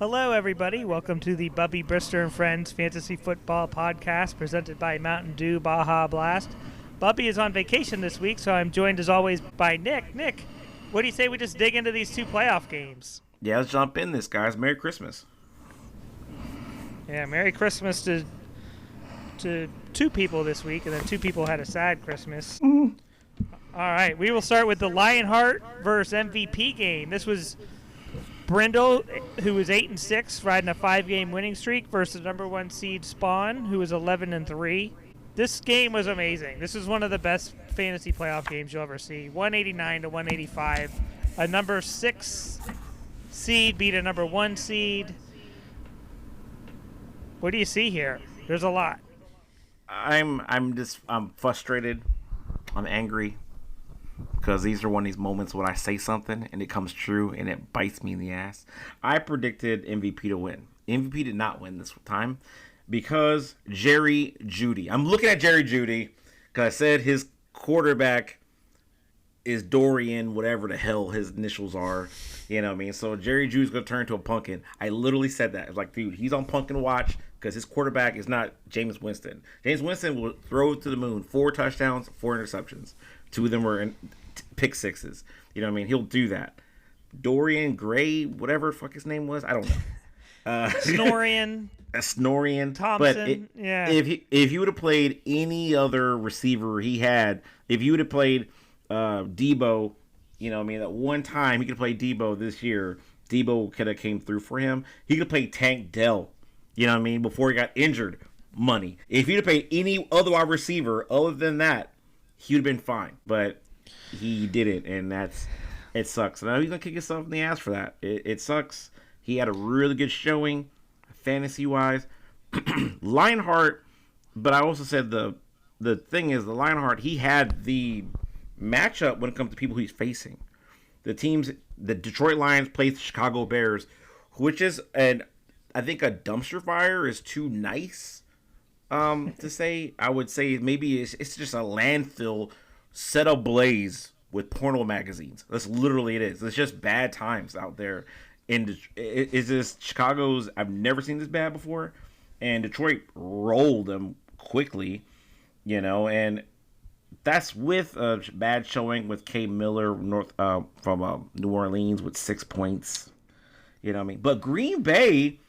Hello, everybody. Welcome to the Bubby Brister and Friends Fantasy Football Podcast presented by Mountain Dew Baja Blast. Bubby is on vacation this week, so I'm joined as always by Nick. Nick, what do you say we just dig into these two playoff games? Yeah, let's jump in this, guys. Merry Christmas. Yeah, Merry Christmas to two people this week, and then two people had a sad Christmas. All right, we will start with the Lionheart versus MVP game. This was Brindle, who was 8-6, riding a 5-game winning streak, versus number one seed Spawn, who was 11-3. This game was amazing. This is one of the best fantasy playoff games you'll ever see. 189 to 185. A number 6 seed beat a number 1 seed. What do you see here? There's a lot. I'm frustrated. I'm angry. Because these are one of these moments when I say something and it comes true and it bites me in the ass. I predicted MVP to win. MVP did not win this time because Jeudy. I'm looking at Jeudy because I said his quarterback is Dorian, whatever the hell his initials are. You know what I mean? So Judy's going to turn into a pumpkin. I literally said that. I was like, dude, he's on pumpkin watch because his quarterback is not Jameis Winston. Jameis Winston will throw to the moon. 4 touchdowns, 4 interceptions. 2 of them were in pick sixes. You know what I mean? He'll do that. Dorian Gray, whatever the fuck his name was, I don't know. Snorian. Snorian. Thompson. But yeah. If he would have played any other receiver he had, if you would have played Debo, you know what I mean, at one time he could play Debo this year. Debo could have came through for him. He could play Tank Dell, you know what I mean, before he got injured. Money. If he'd have paid any other wide receiver other than that, he would have been fine. But he didn't, and it sucks. And I know he's gonna kick himself in the ass for that. It sucks. He had a really good showing, fantasy wise. Lionheart, but I also said the thing is the Lionheart, he had the matchup when it comes to people he's facing. The Detroit Lions played the Chicago Bears, which is I think a dumpster fire is too nice to say. I would say maybe it's just a landfill set ablaze with porno magazines. That's literally it is. It's just bad times out there. It's just Chicago's. I've never seen this bad before, and Detroit rolled them quickly, you know, and that's with a bad showing with K. Miller from New Orleans with 6 points. You know what I mean? But Green Bay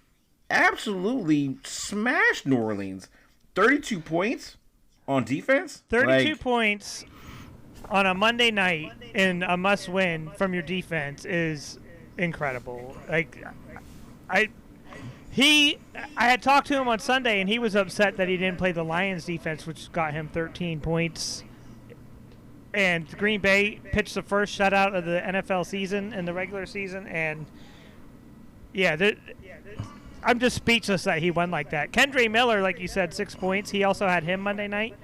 absolutely smashed New Orleans. 32 points on defense. 32 points on a Monday night in a must-win from your defense is incredible. Like, I had talked to him on Sunday, and he was upset that he didn't play the Lions defense, which got him 13 points. And Green Bay pitched the first shutout of the NFL season in the regular season, and yeah, I'm just speechless that he won like that. Kendre Miller, like you said, 6 points. He also had him Monday night.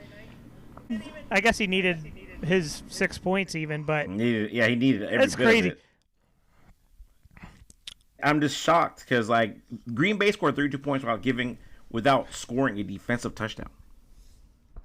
I guess he needed his 6 points even, but he needed every that's bit crazy. Of it. I'm just shocked because like Green Bay scored 32 points without scoring a defensive touchdown.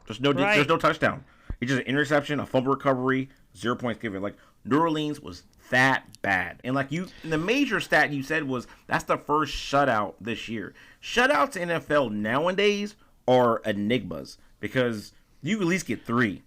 There's no touchdown. It's just an interception, a fumble recovery, 0 points given. Like New Orleans was that bad, and like the major stat you said was that's the first shutout this year. Shutouts in NFL nowadays are enigmas because you at least get 3.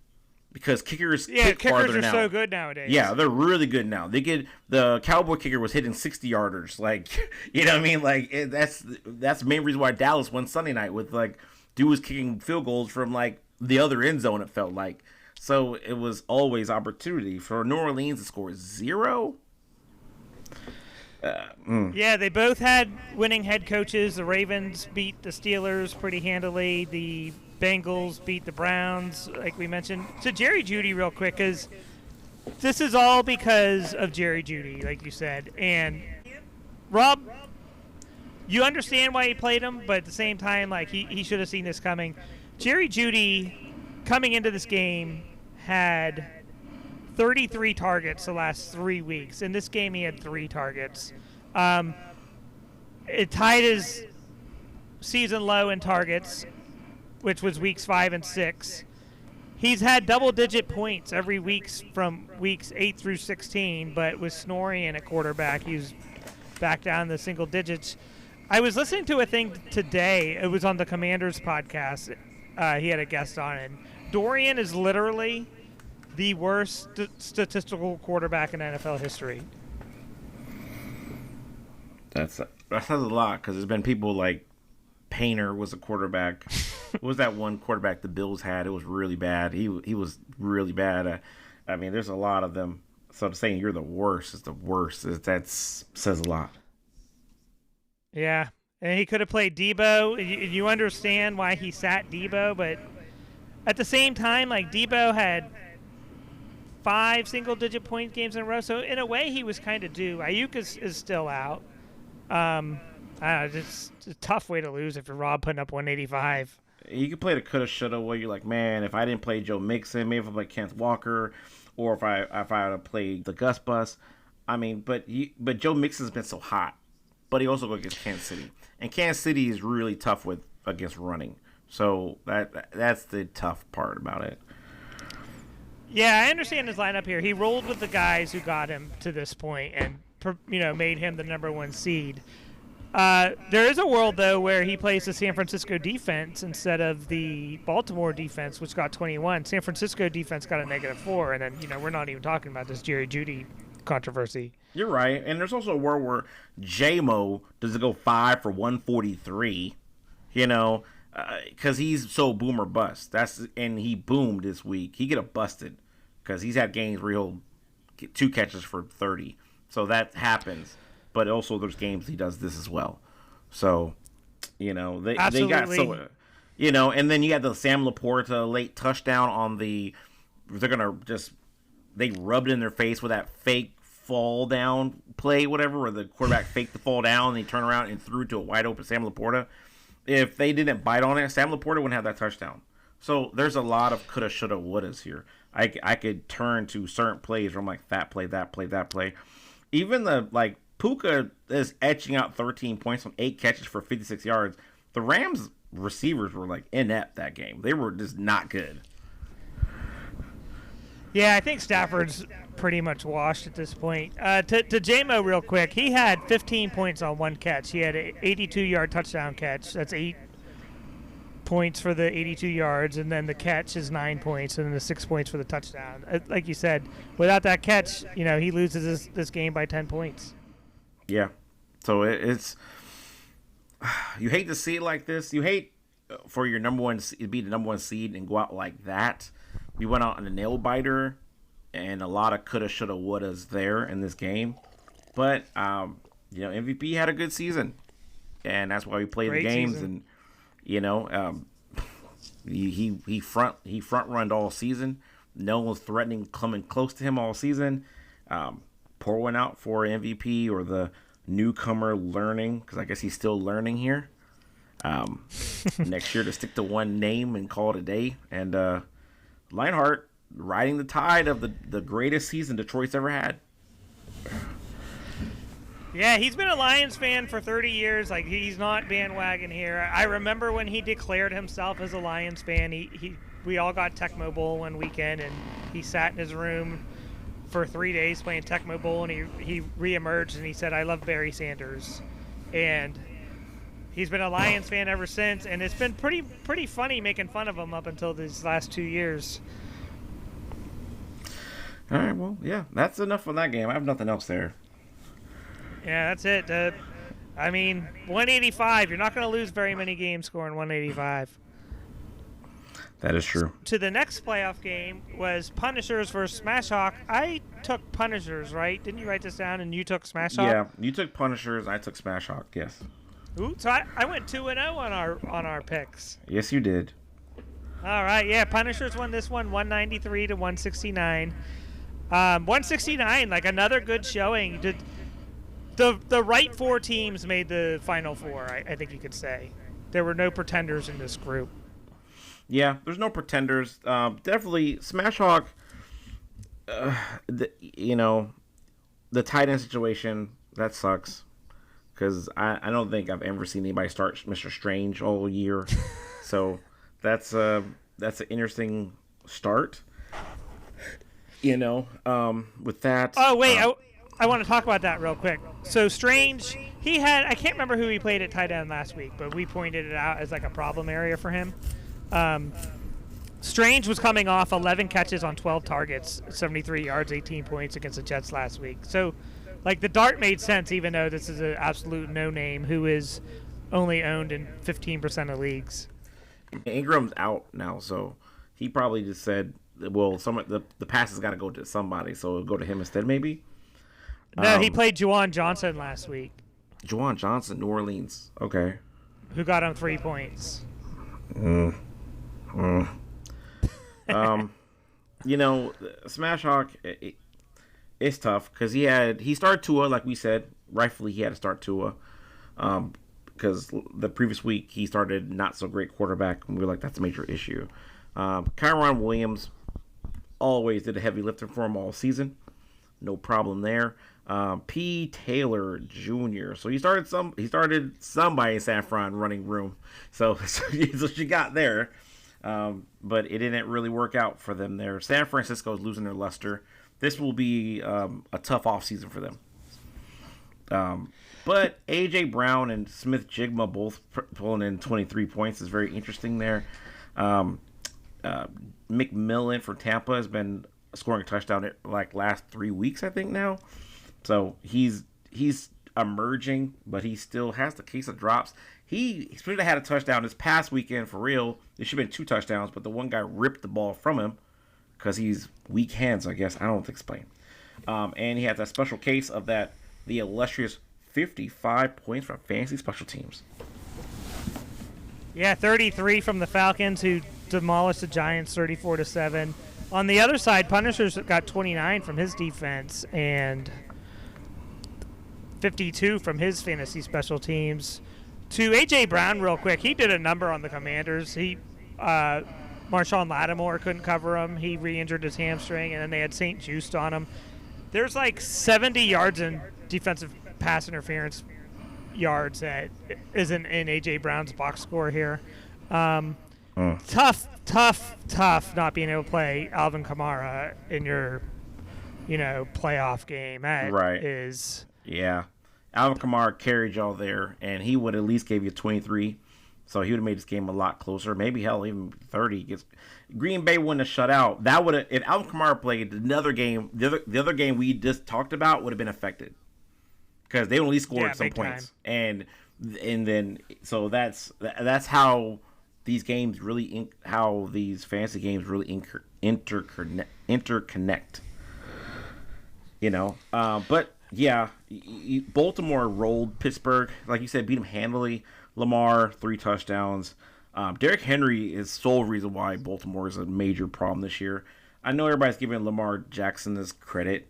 Because kickers kick farther are now. So good nowadays. Yeah, they're really good now. The Cowboy kicker was hitting 60-yarders. Like, you know what I mean? Like that's the main reason why Dallas won Sunday night with like dude was kicking field goals from like the other end zone. It felt like so it was always opportunity for New Orleans to score 0. Yeah, they both had winning head coaches. The Ravens beat the Steelers pretty handily. The Bengals beat the Browns, like we mentioned. So Jeudy real quick, because this is all because of Jeudy, like you said. And Rob, you understand why he played him, but at the same time, like he should have seen this coming. Jeudy, coming into this game, had 33 targets the last 3 weeks. In this game, he had 3 targets. It tied his season low in targets, which was weeks 5 and 6. He's had double-digit points every week from weeks 8 through 16, but with Snorian at quarterback, he's back down the single digits. I was listening to a thing today. It was on the Commanders podcast. He had a guest on it. Dorian is literally the worst statistical quarterback in NFL history. That says a lot because there's been people like Painter was a quarterback. What was that one quarterback the Bills had? It was really bad. He was really bad. I mean, there's a lot of them. So saying you're the worst is the worst. That says a lot. Yeah, and he could have played Debo. You understand why he sat Debo, but at the same time, like Debo had 5 single-digit point games in a row. So in a way, he was kind of due. Ayuk is still out. I don't know, it's a tough way to lose if you're Rob putting up 185. You could play the coulda, shoulda, where you're like, man, if I didn't play Joe Mixon, maybe if I played Kenneth Walker, or if I had played the Gus Bus. I mean, but Joe Mixon's been so hot, but he also goes against Kansas City, and Kansas City is really tough against running. So that's the tough part about it. Yeah, I understand his lineup here. He rolled with the guys who got him to this point and made him the number 1 seed. There is a world, though, where he plays the San Francisco defense instead of the Baltimore defense, which got 21. San Francisco defense got a -4, and then, we're not even talking about this Jerry Jeudy controversy. You're right. And there's also a world where J-Mo does go 5 for 143, because he's so boom or bust. And he boomed this week. He get a busted because he's had games where he'll get 2 catches for 30. So that happens. But also there's games he does this as well. So, they got so, and then you got the Sam Laporta late touchdown on they rubbed it in their face with that fake fall down play, whatever, where the quarterback faked the fall down and he turned around and threw to a wide open Sam Laporta. If they didn't bite on it, Sam Laporta wouldn't have that touchdown. So there's a lot of coulda, shoulda, wouldas here. I could turn to certain plays where I'm like, that play, that play, that play. Even Puka is etching out 13 points on 8 catches for 56 yards. The Rams receivers were inept that game. They were just not good. Yeah, I think Stafford's pretty much washed at this point. To J-Mo real quick, he had 15 points on 1 catch. He had an 82-yard touchdown catch. That's 8 points for the 82 yards, and then the catch is 9 points, and then the 6 points for the touchdown. Like you said, without that catch, he loses this game by 10 points. Yeah. So it's you hate to see it like this. You hate for your number 1 to be the number 1 seed and go out like that. We went out on a nail biter, and a lot of coulda, shoulda, wouldas there in this game. But MVP had a good season, and that's why we played the games. Season. And he front runned all season. No one was threatening coming close to him all season. Pour one out for MVP or the newcomer learning, because I guess he's still learning here. Next year to stick to one name and call it a day. And Lionheart riding the tide of the greatest season Detroit's ever had. Yeah, he's been a Lions fan for 30 years. He's not bandwagon here. I remember when he declared himself as a Lions fan. We all got Tecmo Bowl one weekend, and he sat in his room for 3 days playing Tecmo Bowl, and he reemerged and he said, "I love Barry Sanders," and he's been a Lions fan ever since. And it's been pretty funny making fun of him up until these last 2 years. All right, well, yeah, that's enough on that game. I have nothing else there. Yeah, that's it. 185. You're not going to lose very many games scoring 185. That is true. To the next playoff game was Punishers versus Smashhawk. I took Punishers, right? Didn't you write this down and you took Smashhawk? Yeah, you took Punishers. I took Smashhawk. Yes. Ooh, so I went 2-0 on our picks. Yes, you did. All right, yeah. Punishers won this one, 193 to 169. 169, another good showing. The right 4 teams made the Final Four, I think you could say. There were no pretenders in this group. Yeah, there's no pretenders. Definitely, Smashhawk, the tight end situation, that sucks. Because I don't think I've ever seen anybody start Mr. Strange all year. So that's an interesting start. With that. Oh, wait. I want to talk about that real quick. So Strange, I can't remember who he played at tight end last week, but we pointed it out as like a problem area for him. Strange was coming off 11 catches on 12 targets, 73 yards, 18 points against the Jets last week. So, like, the dart made sense, even though this is an absolute no-name who is only owned in 15% of leagues. Ingram's out now, so he probably just said, well, the pass has got to go to somebody, so it'll go to him instead, maybe? No, he played Juwan Johnson last week. Juwan Johnson, New Orleans. Okay. Who got him 3 points. Smashhawk, it's tough because he started Tua, like we said. Rightfully, he had to start Tua because the previous week he started not so great quarterback, and we were like, that's a major issue. Kyron Williams always did a heavy lifting for him all season. No problem there. P. Taylor Jr. So he started somebody in San Fran running room. So she got there. But it didn't really work out for them there. San Francisco is losing their luster. This will be a tough offseason for them. But A.J. Brown and Smith Jigma both pulling in 23 points is very interesting there. McMillan for Tampa has been scoring a touchdown like last 3 weeks, I think now. So he's emerging, but he still has the case of drops. He should have had a touchdown this past weekend for real. There should have been 2 touchdowns, but the one guy ripped the ball from him because he's weak hands, I guess. I don't explain. And he had that special case of the illustrious 55 points from fantasy special teams. Yeah, 33 from the Falcons, who demolished the Giants 34-7. On the other side, Punisher's got 29 from his defense and 52 from his fantasy special teams. To A.J. Brown real quick, he did a number on the Commanders. Marshawn Lattimore couldn't cover him. He re-injured his hamstring, and then they had St. Just on him. There's like 70 yards in defensive pass interference yards that isn't in A.J. Brown's box score here. Tough not being able to play Alvin Kamara in your, playoff game. That right. is... Yeah. Alvin Kamara carried y'all there, and he would at least gave you 23. So he would have made this game a lot closer. Maybe, hell, even 30. Green Bay wouldn't have shut out. That would have, if Alvin Kamara played another game, the other game we just talked about would have been affected. Because they only scored some points. And then, so that's how these games really, how these fantasy games really interconnect. But yeah, Baltimore rolled Pittsburgh. Like you said, beat them handily. Lamar, 3 touchdowns. Derrick Henry is sole reason why Baltimore is a major problem this year. I know everybody's giving Lamar Jackson this credit,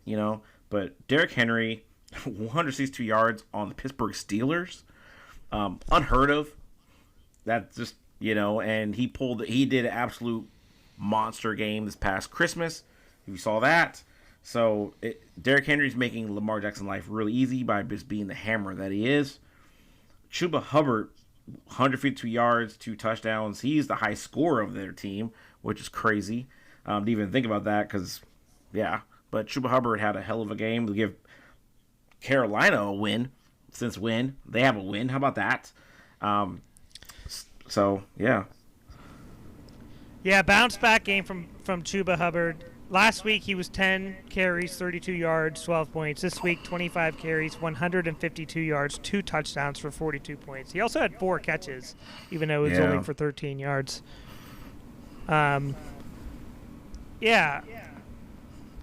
but Derrick Henry, 162 yards on the Pittsburgh Steelers, unheard of. That's just, and he did an absolute monster game this past Christmas. You saw that. So Derrick Henry's making Lamar Jackson's life really easy by just being the hammer that he is. Chuba Hubbard, 152 yards, 2 touchdowns. He's the high scorer of their team, which is crazy to even think about that because, yeah. But Chuba Hubbard had a hell of a game to give Carolina a win. Since when? They have a win. How about that? So, yeah. Yeah, bounce back game from Chuba Hubbard. Last week he was 10 carries, 32 yards, 12 points. This week 25 carries, 152 yards, 2 touchdowns for 42 points. He also had 4 catches, even though it was only for 13 yards. Yeah.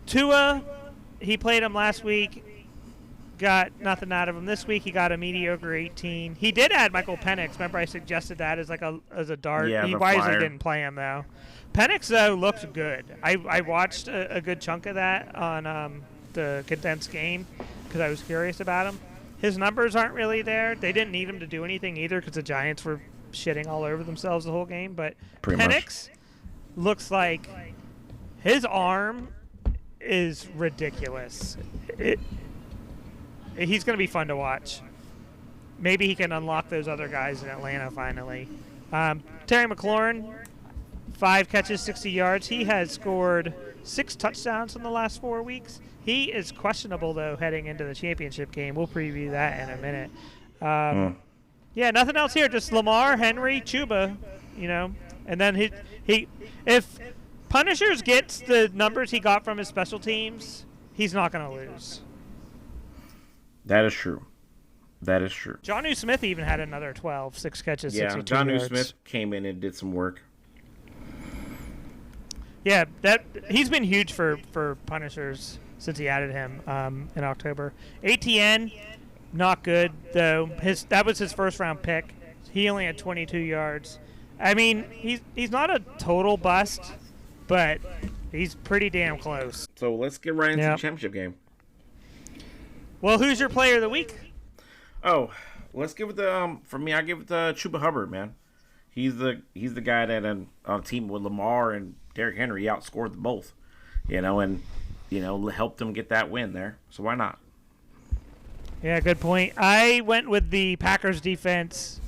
Tua, he played him last week, got nothing out of him. This week he got a mediocre 18. He did add Michael Penix. Remember I suggested that as a dart. Yeah, he wisely didn't play him though. Penix, though, looked good. I watched a good chunk of that on the condensed game because I was curious about him. His numbers aren't really there. They didn't need him to do anything either because the Giants were shitting all over themselves the whole game. But Penix looks like his arm is ridiculous. He's going to be fun to watch. Maybe he can unlock those other guys in Atlanta finally. Terry McLaurin, 5 catches, 60 yards. He has scored 6 touchdowns in the last 4 weeks. He is questionable, though, heading into the championship game. We'll preview that in a minute. Yeah, nothing else here. Just Lamar, Henry, Chuba, And then he if Punishers gets the numbers he got from his special teams, he's not going to lose. That is true. Jonnu Smith even had another 12, 6 catches, 62 Jonnu yards. Smith came in and did some work. Yeah, he's been huge for Punishers since he added him in October. ATN, not good though. That was his first round pick. He only had 22 yards. I mean, he's not a total bust, but he's pretty damn close. So let's get right into the championship game. Well, who's your player of the week? Oh, let's give it for me. I give it to Chuba Hubbard, man. He's the guy that on a team with Lamar and Derrick Henry outscored them both, and helped them get that win there. So why not? Yeah, good point. I went with the Packers defense,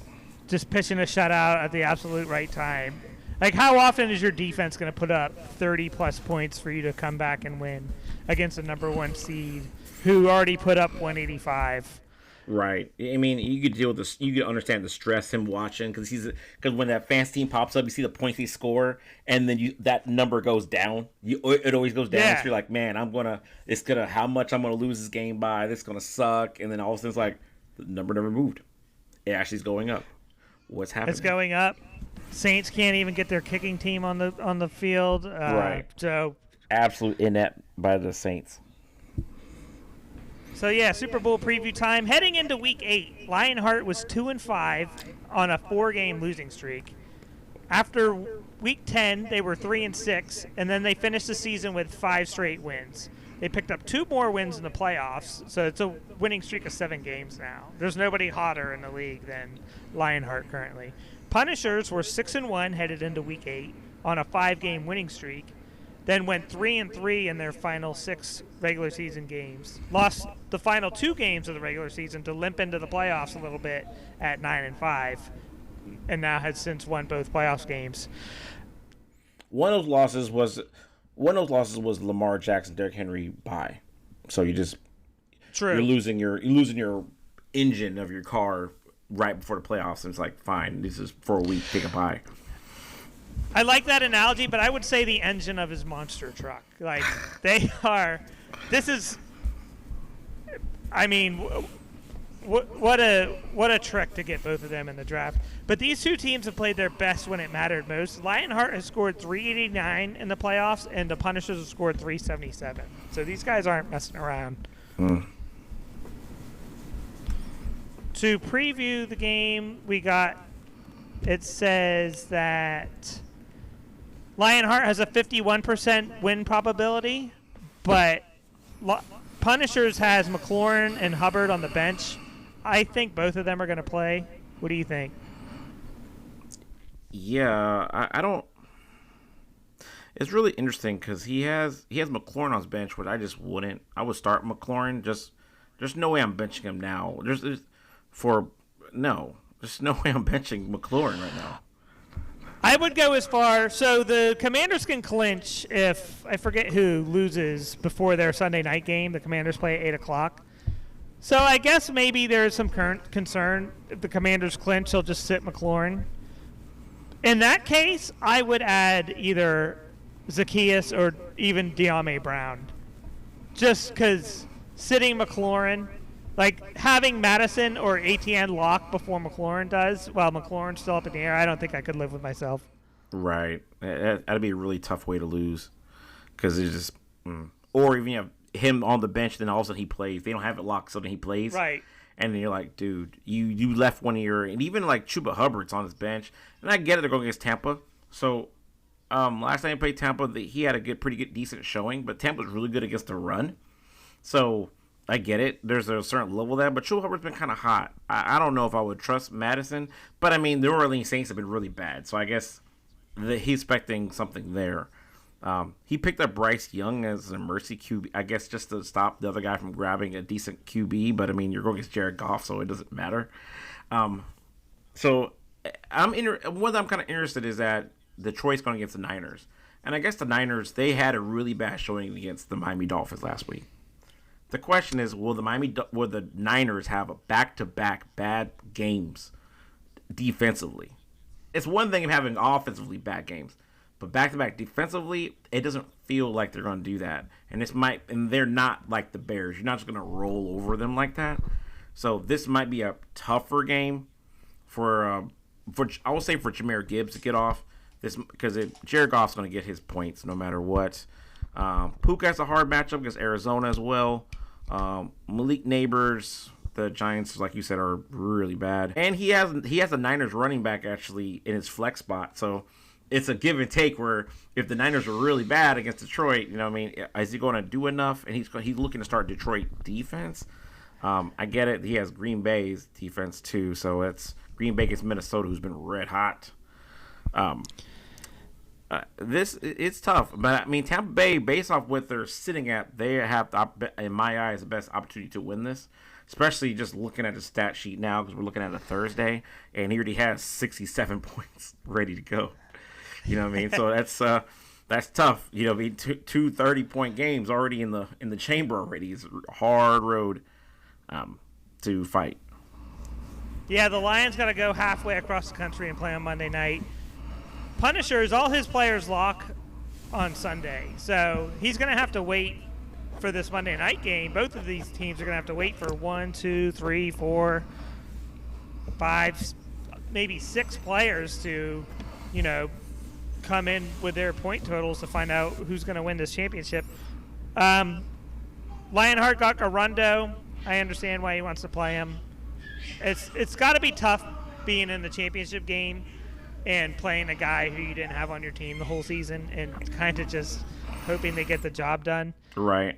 just pitching a shutout at the absolute right time. Like, how often is your defense going to put up 30-plus points for you to come back and win against the number 1 seed who already put up 185? Right. I mean, you could deal with this. You could understand the stress him watching because when that fans team pops up, you see the points he score, and then that number goes down. It always goes down. Yeah. So you're like, man, how much I'm gonna lose this game by. This is gonna suck. And then all of a sudden, it's like the number never moved. It actually is going up. What's happening? It's going up. Saints can't even get their kicking team on the field. Right. So absolute inept by the Saints. So yeah, Super Bowl preview time. Heading into Week 8, Lionheart was 2-5 on a 4-game losing streak. After Week 10, they were 3-6, and then they finished the season with 5 straight wins. They picked up 2 more wins in the playoffs, so it's a winning streak of 7 games now. There's nobody hotter in the league than Lionheart currently. Punishers were 6-1 headed into Week 8 on a 5-game winning streak. Then went 3-3 in their final 6 regular season games. Lost the final 2 games of the regular season to limp into the playoffs a little bit at 9-5, and now has since won both playoffs games. One of those losses was Lamar Jackson, Derrick Henry bye. So you're losing your engine of your car right before the playoffs, and it's like, fine, this is for a week, take a bye. I like that analogy, but I would say the engine of his monster truck. Like, they are. This is. I mean, what a trick to get both of them in the draft. But these 2 teams have played their best when it mattered most. Lionheart has scored 389 in the playoffs, and the Punishers have scored 377. So these guys aren't messing around. To preview the game, it says that Lionheart has a 51% win probability, but Punishers has McLaurin and Hubbard on the bench. I think both of them are going to play. What do you think? Yeah, I don't. It's really interesting because he has McLaurin on his bench, which I just wouldn't. I would start McLaurin. There's no way I'm benching him now. There's no way I'm benching McLaurin right now. I would go as far. So the Commanders can clinch if, I forget who loses before their Sunday night game. The Commanders play at 8 o'clock. So I guess maybe there's some current concern. If the Commanders clinch, he'll just sit McLaurin. In that case, I would add either Zacchaeus or even De'Ame Brown. Just because sitting McLaurin, like having Madison or ATN lock before McLaurin does, while McLaurin's still up in the air, I don't think I could live with myself. Right. That'd be a really tough way to lose. Because it's just... Or even you have him on the bench, then all of a sudden he plays. They don't have it locked, so then he plays. Right. And then you're like, dude, you left one of your... And even like Chuba Hubbard's on his bench. And I get it, they're going against Tampa. So, last time he played Tampa, he had a pretty good, decent showing. But Tampa's really good against the run. So... I get it. There's a certain level there, but Chuba Hubbard's been kind of hot. I don't know if I would trust Madison, but I mean, the New Orleans Saints have been really bad, so I guess he's expecting something there. He picked up Bryce Young as a mercy QB, I guess, just to stop the other guy from grabbing a decent QB, but I mean, you're going against Jared Goff, so it doesn't matter. So what I'm kind of interested is that Detroit's going against the Niners, And I guess the Niners, they had a really bad showing against the Miami Dolphins last week. The question is, will the Niners have a back-to-back bad games defensively? It's one thing of having offensively bad games, but back-to-back defensively, it doesn't feel like they're going to do that. And they're not like the Bears. You're not just going to roll over them like that. So this might be a tougher game for I will say for Jahmyr Gibbs to get off this, because Jared Goff's going to get his points no matter what. Puka has a hard matchup against Arizona as well. Malik Neighbors, the Giants, like you said, are really bad, and he has a Niners running back actually in his flex spot. So it's a give and take. Where if the Niners are really bad against Detroit, you know what I mean, is he going to do enough? And he's looking to start Detroit defense. I get it. He has Green Bay's defense too, so it's Green Bay against Minnesota, who's been red hot. It's tough, but I mean Tampa Bay, based off what they're sitting at, they have, in my eyes, the best opportunity to win this. Especially just looking at the stat sheet now, because we're looking at a Thursday, and he already has 67 points ready to go. You know what I mean? So that's tough. You know, I mean, two 30-point games already in the chamber already. It's a hard road to fight. Yeah, the Lions got to go halfway across the country and play on Monday night. Punisher's, all his players lock on Sunday, so he's going to have to wait for this Monday night game. Both of these teams are going to have to wait for 1, 2, 3, 4, 5, maybe 6 players to, you know, come in with their point totals to find out who's going to win this championship. Lionheart got Garundo. I understand why he wants to play him. It's got to be tough being in the championship game and playing a guy who you didn't have on your team the whole season and kind of just hoping they get the job done. Right.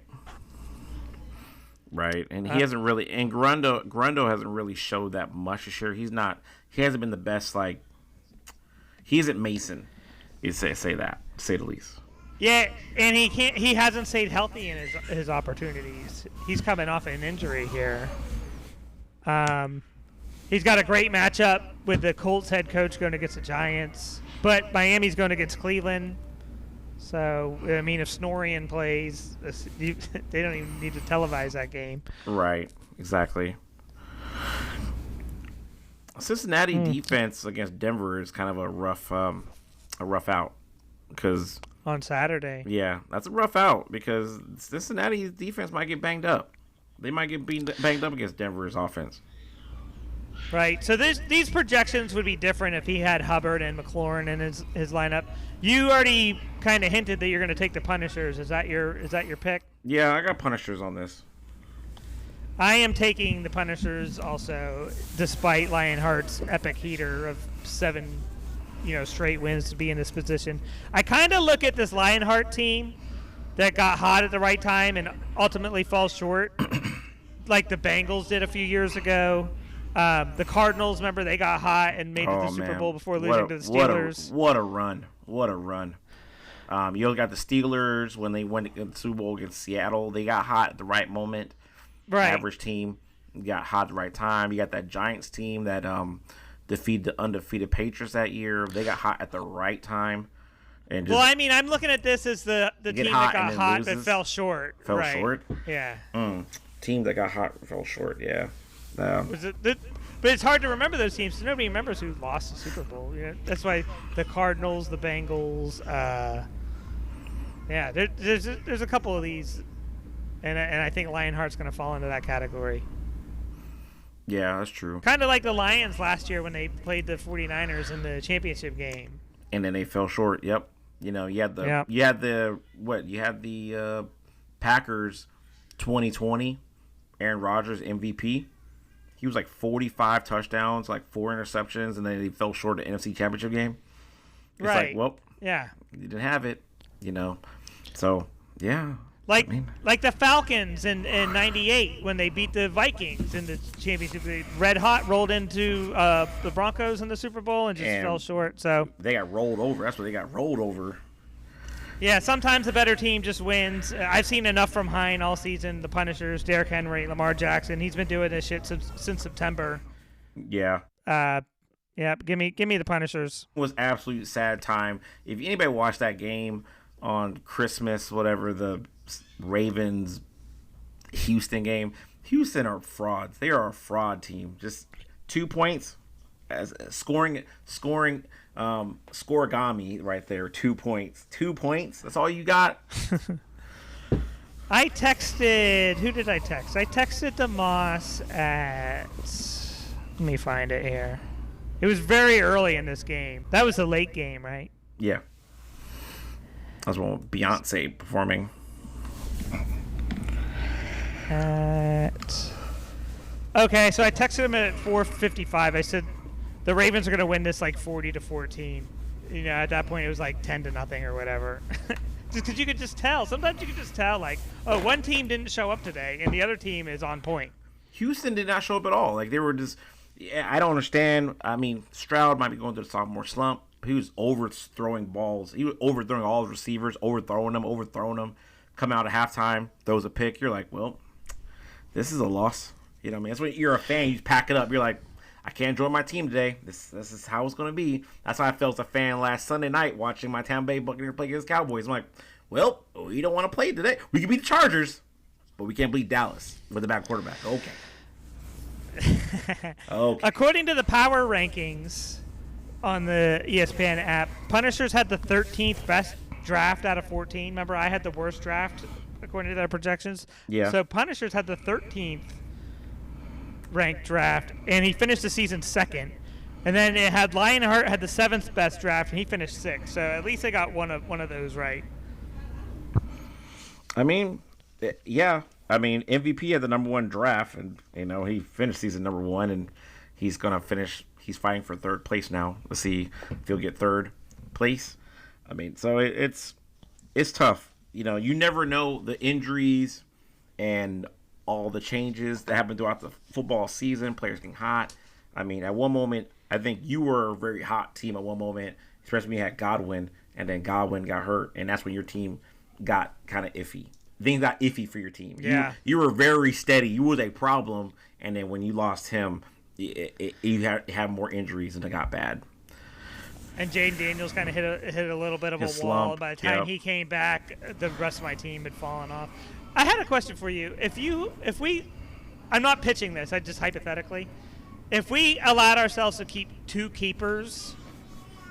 And he hasn't really, and Garundo hasn't really showed that much this year. He hasn't been the best, like, he isn't Mason, you say the least. Yeah, and he hasn't stayed healthy in his opportunities. He's coming off an injury here. He's got a great matchup with the Colts head coach going against the Giants, but Miami's going against Cleveland. So, I mean, if Snorian plays, they don't even need to televise that game. Right, exactly. Cincinnati defense against Denver is kind of a rough out, because on Saturday. Yeah, that's a rough out because Cincinnati's defense might get banged up. They might get banged up against Denver's offense. Right. So these projections would be different if he had Hubbard and McLaurin in his lineup. You already kind of hinted that you're going to take the Punishers. Is that your pick? Yeah, I got Punishers on this. I am taking the Punishers also, despite Lionheart's epic heater of 7, straight wins to be in this position. I kind of look at this Lionheart team that got hot at the right time and ultimately falls short, like the Bengals did a few years ago. The Cardinals, remember, they got hot and made it to the Super Bowl before losing to the Steelers. What a run. You got the Steelers when they went to the Super Bowl against Seattle. They got hot at the right moment. Right. Average team. You got hot at the right time. You got that Giants team that defeated the undefeated Patriots that year. They got hot at the right time. And well, I mean, I'm looking at this as the team that got hot but fell short. Fell short? Yeah. Team that got hot fell short, yeah. But it's hard to remember those teams. Nobody remembers who lost the Super Bowl. That's why the Cardinals, the Bengals. There's a couple of these, and I think Lionheart's going to fall into that category. Yeah, that's true. Kind of like the Lions last year when they played the 49ers in the championship game. And then they fell short. Yep. You had the Packers 2020, Aaron Rodgers MVP. He was like 45 touchdowns, like 4 interceptions, and then he fell short of the NFC Championship game. It's like, well, yeah, you didn't have it, So, yeah. Like the Falcons in '98 when they beat the Vikings in the championship. Red hot rolled into the Broncos in the Super Bowl and just fell short. So they got rolled over. That's what they got rolled over. Yeah, sometimes the better team just wins. I've seen enough from Hine all season. The Punishers, Derrick Henry, Lamar Jackson. He's been doing this shit since September. Yeah. Yep. Give me the Punishers. It was absolute sad time. If anybody watched that game on Christmas, whatever, the Ravens Houston game, Houston are frauds. They are a fraud team. Just 2 points as scoregami right there. 2 points. 2 points. That's all you got. I texted. Who did I text? I texted DeMoss at. Let me find it here. It was very early in this game. That was a late game, right? Yeah. That was one with Beyonce performing. Okay, so I texted him at 4:55. I said the Ravens are going to win this like 40-14. You know, at that point it was like 10-0 or whatever. Just because you could just tell. Sometimes you could just tell, like, oh, one team didn't show up today, and the other team is on point. Houston did not show up at all. Like, they were just... Yeah, I don't understand. I mean, Stroud might be going through the sophomore slump. He was overthrowing balls. He was overthrowing all his receivers, overthrowing them. Come out at halftime, throws a pick. You're like, well, this is a loss. You know what I mean? That's when you're a fan. You just pack it up. You're like, I can't join my team today. This is how it's going to be. That's how I felt as a fan last Sunday night watching my Tampa Bay Buccaneers play against Cowboys. I'm like, well, we don't want to play today. We can beat the Chargers, but we can't beat Dallas with a bad quarterback. Okay. Okay. According to the power rankings on the ESPN app, Punishers had the 13th best draft out of 14. Remember, I had the worst draft according to their projections. Yeah. So Punishers had the 13th ranked draft, and he finished the season second. And then it had Lionheart had the 7th best draft, and he finished 6th. So at least they got one of those right. I mean, yeah. I mean, MVP had the number 1 draft, and you know he finished season number 1, and he's gonna finish. He's fighting for 3rd place now. Let's see if he'll get 3rd place. I mean, so it's tough. You know, you never know the injuries and all the changes that happen throughout the football season. Players getting hot. I mean, at one moment, I think you were a very hot team at one moment, especially when you had Godwin, and then Godwin got hurt, and that's when your team got kind of iffy. Things got iffy for your team. Yeah. You were very steady. You was a problem, and then when you lost him, you had more injuries, and it got bad. And Jaden Daniels kind of hit a little bit of His a wall. slump, By the time yeah. he came back, the rest of my team had fallen off. I had a question for you. If we, I'm not pitching this, I just hypothetically, if we allowed ourselves to keep 2 keepers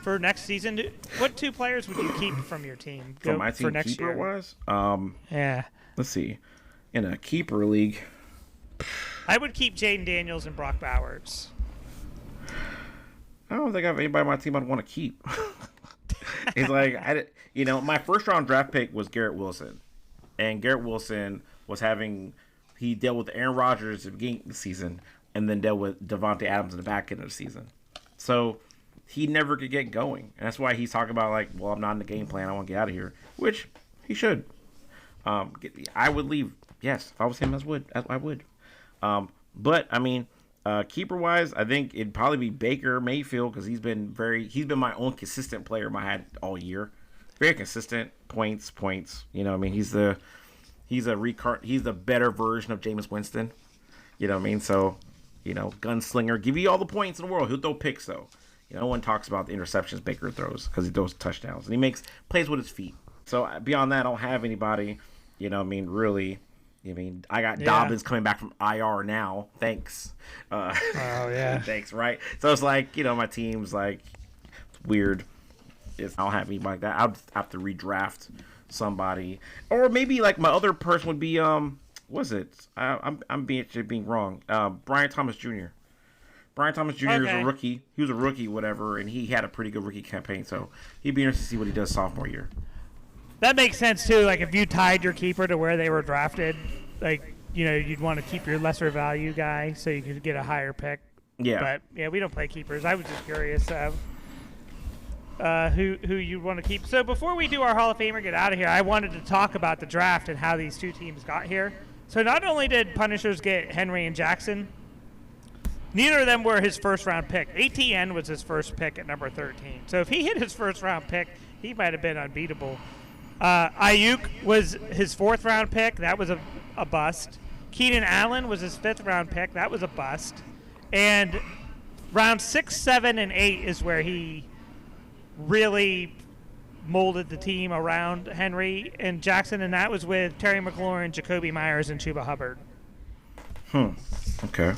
for next season, what 2 players would you keep from your team? For my team, for next keeper year? was? Yeah. Let's see. In a keeper league, I would keep Jaden Daniels and Brock Bowers. I don't think I have anybody on my team I'd want to keep. It's like, my first round draft pick was Garrett Wilson. And Garrett Wilson he dealt with Aaron Rodgers at the beginning of the season and then dealt with Devontae Adams in the back end of the season. So he never could get going. And that's why he's talking about, like, well, I'm not in the game plan. I want to get out of here, which he should. I would leave. Yes, if I was him, I would. But, I mean, keeper-wise, I think it'd probably be Baker Mayfield because he's been my own consistent player I had all year. Very consistent, points. You know what I mean? He's the better version of Jameis Winston. You know what I mean? So, you know, gunslinger, give you all the points in the world. He'll throw picks, though. You know, no one talks about the interceptions Baker throws because he throws touchdowns. And he plays with his feet. So, beyond that, I don't have anybody, you know what I mean, really. I mean, I got Dobbins coming back from IR now. Thanks. Oh, yeah. Thanks, right? So, it's like, you know, my team's like, it's weird. I don't have anybody like that. I'll just have to redraft somebody. Or maybe, like, my other person would be, what's it? I'm being wrong. Brian Thomas Jr. Brian Thomas Jr. is a rookie. He was a rookie, whatever, and he had a pretty good rookie campaign. So he'd be interested to see what he does sophomore year. That makes sense, too. Like, if you tied your keeper to where they were drafted, like, you know, you'd want to keep your lesser value guy so you could get a higher pick. Yeah. But, yeah, we don't play keepers. I was just curious who you want to keep. So before we do our Hall of Famer get out of here, I wanted to talk about the draft and how these 2 teams got here. So not only did Punishers get Henry and Jackson, neither of them were his first-round pick. ATN was his first pick at number 13. So if he hit his first-round pick, he might have been unbeatable. Ayuk was his 4th-round pick. That was a bust. Keenan Allen was his 5th-round pick. That was a bust. And round 6, 7, and 8 is where he really molded the team around Henry and Jackson, and that was with Terry McLaurin, Jacoby Myers, and Chuba Hubbard. Okay.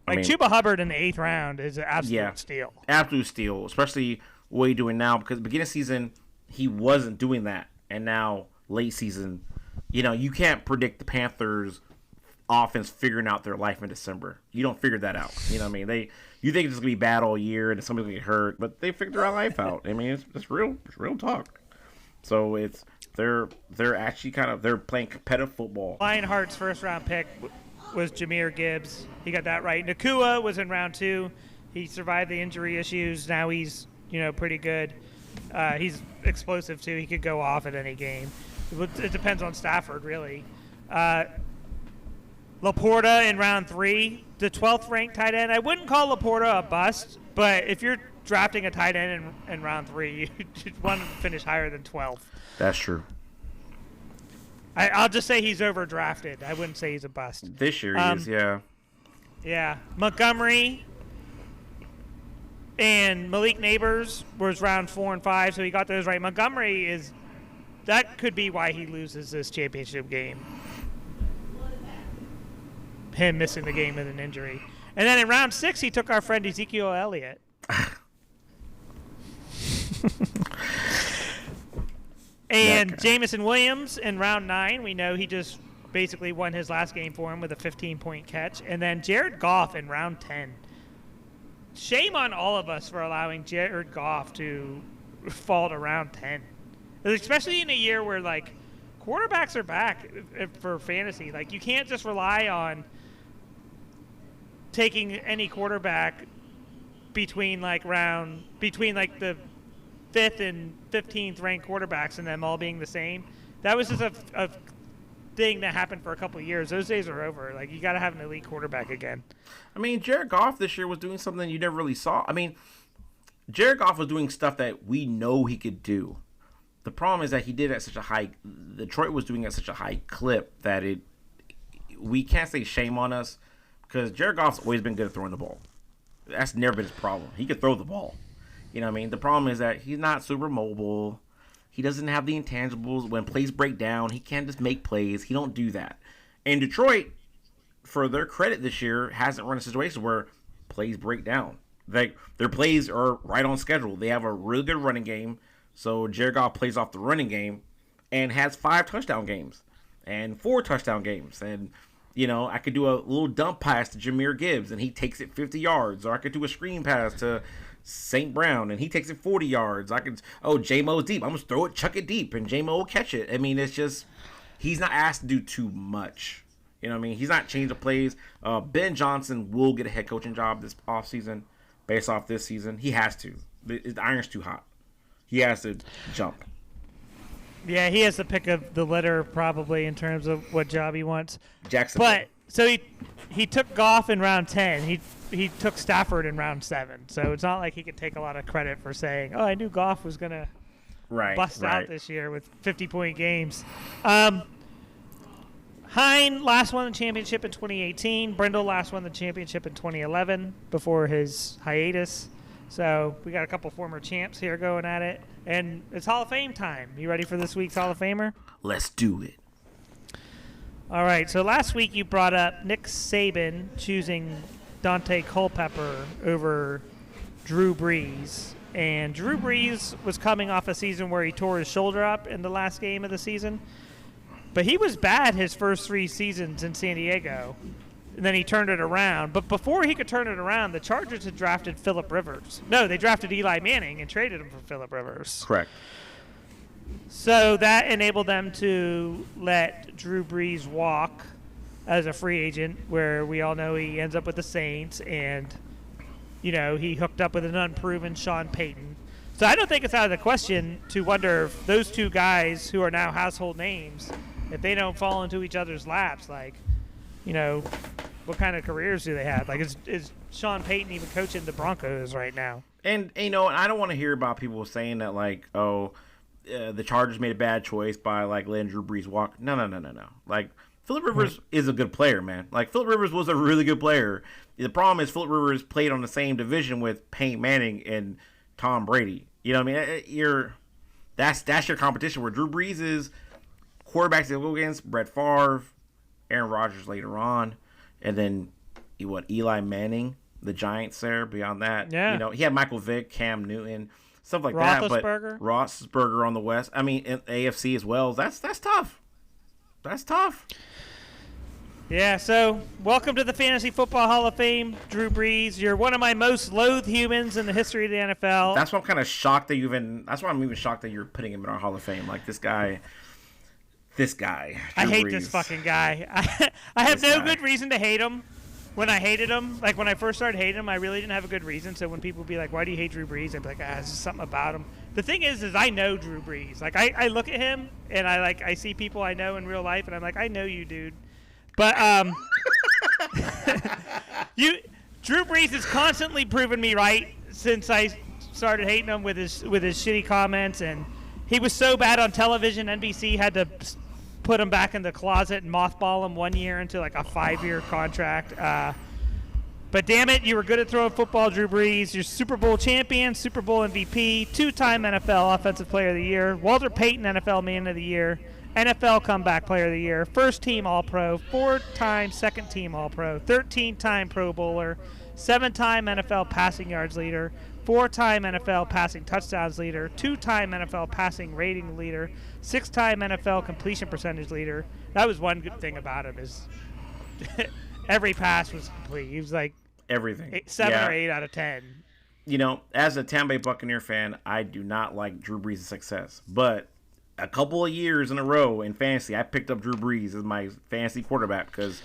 Chuba Hubbard in the 8th round is an absolute steal. Absolute steal, especially what he's doing now, because beginning of season, he wasn't doing that. And now, late season, you can't predict the Panthers' offense figuring out their life in December. You don't figure that out. You know what I mean? You think it's going to be bad all year and somebody's going to get hurt, but they figure their life out. I mean, it's real talk. So they're actually they're playing competitive football. Lionheart's first round pick was Jahmyr Gibbs. He got that right. Nakua was in round 2. He survived the injury issues. Now he's pretty good. He's explosive too. He could go off at any game. It depends on Stafford, really. Laporta in round 3, the 12th ranked tight end. I wouldn't call Laporta a bust, but if you're drafting a tight end in round 3, you want to finish higher than 12th. That's true. I'll just say he's overdrafted. I wouldn't say he's a bust. This year he is, yeah. Yeah. Montgomery and Malik Neighbors was round 4 and 5, so he got those right. Montgomery that could be why he loses this championship game. Him missing the game with an injury. And then in round 6, he took our friend Ezekiel Elliott. And Jamison Williams in round 9, we know he just basically won his last game for him with a 15-point catch. And then Jared Goff in round 10. Shame on all of us for allowing Jared Goff to fall to round 10. Especially in a year where, quarterbacks are back for fantasy. You can't just rely on taking any quarterback between the 5th and 15th ranked quarterbacks and them all being the same. That was just a thing that happened for a couple of years. Those days are over. You got to have an elite quarterback again. I mean, Jared Goff this year was doing something you never really saw. I mean, Jared Goff was doing stuff that we know he could do. The problem is that he did at such a high. Detroit was doing at such a high clip that we can't say shame on us, because Jared Goff's always been good at throwing the ball. That's never been his problem. He could throw the ball. You know what I mean? The problem is that he's not super mobile. He doesn't have the intangibles. When plays break down, he can't just make plays. He don't do that. And Detroit, for their credit this year, hasn't run a situation where plays break down. Their plays are right on schedule. They have a really good running game. So Jared Goff plays off the running game and has 5 touchdown games and 4 touchdown games. And, I could do a little dump pass to Jahmyr Gibbs and he takes it 50 yards. Or I could do a screen pass to St. Brown and he takes it 40 yards. J-Mo's deep. I'm going to throw it, chuck it deep, and J-Mo will catch it. I mean, it's just, he's not asked to do too much. You know what I mean? He's not changed the plays. Ben Johnson will get a head coaching job this offseason based off this season. He has to. The iron's too hot. He has to jump. Yeah, he has the pick of the litter probably in terms of what job he wants. Jackson. But so he took Goff in round 10. He took Stafford in round 7. So it's not like he could take a lot of credit for saying, "Oh, I knew Goff was gonna bust out this year with 50-point games." Hine last won the championship in 2018. Brindle last won the championship in 2011 before his hiatus. So we got a couple former champs here going at it. And it's Hall of Fame time. You ready for this week's Hall of Famer? Let's do it. All right. So last week you brought up Nick Saban choosing Dante Culpepper over Drew Brees. And Drew Brees was coming off a season where he tore his shoulder up in the last game of the season. But he was bad his first 3 seasons in San Diego. And then he turned it around. But before he could turn it around, the Chargers had drafted Phillip Rivers. No, they drafted Eli Manning and traded him for Phillip Rivers. Correct. So that enabled them to let Drew Brees walk as a free agent, where we all know he ends up with the Saints. And, he hooked up with an unproven Sean Payton. So I don't think it's out of the question to wonder if those two guys who are now household names, if they don't fall into each other's laps, what kind of careers do they have? Is Sean Payton even coaching the Broncos right now? And, I don't want to hear about people saying that, the Chargers made a bad choice by, letting Drew Brees walk. No. Phillip Rivers is a good player, man. Like, Phillip Rivers was a really good player. The problem is Phillip Rivers played on the same division with Peyton Manning and Tom Brady. You know what I mean? That's your competition. Where Drew Brees is quarterbacks that go against Brett Favre, Aaron Rodgers later on, and then Eli Manning, the Giants there. Beyond that, he had Michael Vick, Cam Newton, stuff like that. But Roethlisberger on the West. I mean, in AFC as well. That's tough. That's tough. Yeah, so welcome to the Fantasy Football Hall of Fame, Drew Brees. You're one of my most loathed humans in the history of the NFL. That's why I'm kind of shocked that that's why I'm even shocked that you're putting him in our Hall of Fame. Like, this guy, Drew I hate Brees. This fucking guy. I have no good reason to hate him. When I hated him, like when I first started hating him, I really didn't have a good reason. So when people be like, why do you hate Drew Brees? I'd be like, it's just something about him. The thing is I know Drew Brees. Like, I look at him and I see people I know in real life and I'm like, I know you, dude. But Drew Brees has constantly proven me right since I started hating him with his shitty comments, and he was so bad on television. NBC had to put him back in the closet and mothball him 1 year into like a 5-year contract. But damn it, you were good at throwing football, Drew Brees. You're Super Bowl champion, Super Bowl MVP, 2-time NFL Offensive Player of the Year, Walter Payton NFL Man of the Year, NFL Comeback Player of the Year, first-team All-Pro, 4-time second-team All-Pro, 13-time Pro Bowler, 7-time NFL passing yards leader, 4-time NFL passing touchdowns leader, 2-time NFL passing rating leader, 6-time NFL completion percentage leader. That was one good thing about him is every pass was complete. He was like everything 7 or 8 out of 10. As a Tampa Bay Buccaneer fan, I do not like Drew Brees' success, but a couple of years in a row in fantasy, I picked up Drew Brees as my fantasy quarterback because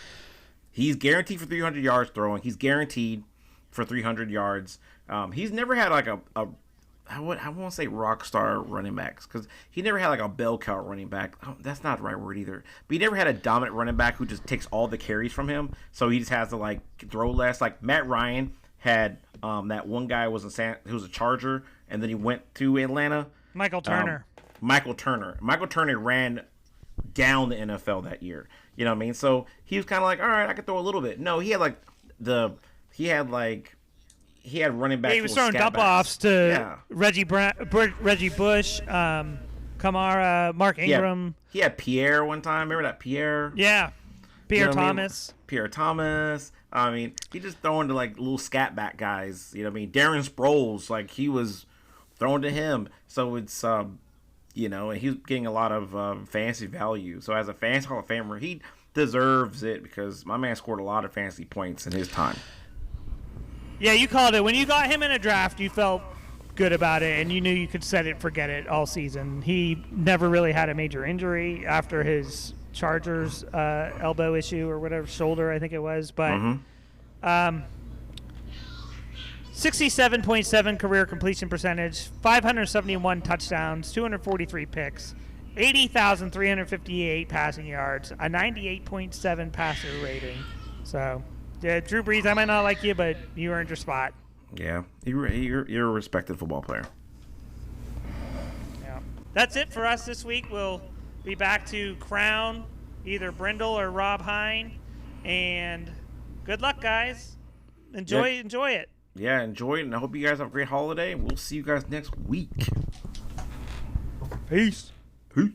he's guaranteed for 300 yards throwing. He's guaranteed for 300 yards. He's never had like I won't say rock star running backs because he never had like a bell cow running back. That's not the right word either. But he never had a dominant running back who just takes all the carries from him. So he just has to like throw less. Like Matt Ryan had that one guy who was a Charger, and then he went to Atlanta. Michael Turner. Michael Turner ran down the NFL that year. You know what I mean? So he was kind of like, all right, I could throw a little bit. No, he had running back. He was throwing dump offs to Reggie Bush, Kamara, Mark Ingram. He had Pierre one time. Remember that Pierre? Yeah, Pierre Thomas. Pierre Thomas. I mean, he just throwing to like little scat back guys. You know what I mean? Darren Sproles, like he was throwing to him. So it's and he's getting a lot of fantasy value. So as a fantasy Hall of Famer, he deserves it because my man scored a lot of fantasy points in his time. Yeah, you called it. When you got him in a draft, you felt good about it, and you knew you could set it, forget it all season. He never really had a major injury after his Chargers elbow issue or whatever, shoulder, I think it was. But 67.7 career completion percentage, 571 touchdowns, 243 picks, 80,358 passing yards, a 98.7 passer rating. So, yeah, Drew Brees, I might not like you, but you earned your spot. Yeah, you're a respected football player. Yeah. That's it for us this week. We'll be back to crown either Brindle or Rob Hine. And good luck, guys. Enjoy it. Yeah, enjoy it, and I hope you guys have a great holiday. We'll see you guys next week. Peace. Peace.